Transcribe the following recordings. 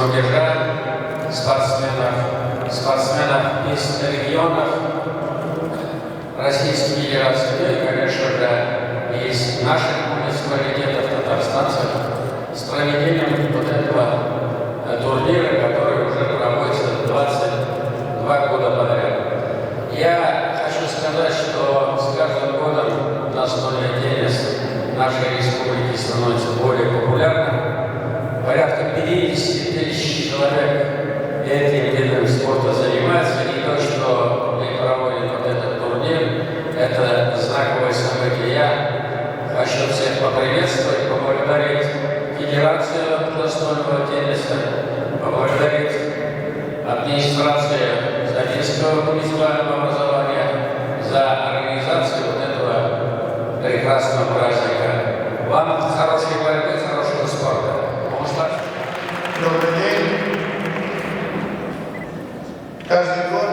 рубежа, спортсменов из регионов Российской Федерации, ну и, конечно же, из наших муниципалитетов, татарстанцев, с проведением вот этого турнира, который уже проводится 22 года подряд. Я хочу сказать, что с каждым годом настольный теннис нашей республики становится более популярным. Порядка 50 тысяч человек этим видом спорта занимается. И то, что мы проводим вот этот турнир, это знаковое событие. Я хочу всех поприветствовать, поблагодарить Федерацию настольного тенниса, поблагодарить администрацию Задинского муниципального образования за организацию вот этого прекрасного праздника. Вам хорошей борьбы, хорошего спорта. Добрый день. Каждый год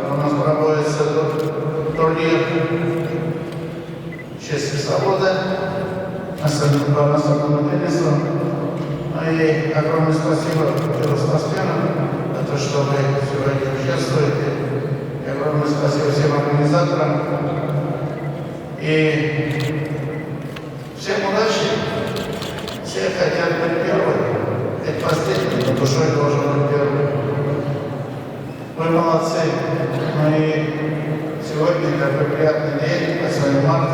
у нас проводится турнир «Честь и свобода» по настольному теннису. И огромное спасибо спортсменам за то, что вы сегодня участвуете. И огромное спасибо всем организаторам. И всем удачи. Все хотят быть первыми. Это последний, но душой должен быть первым. Вы молодцы. Мы сегодня такой приятный день, 8 марта.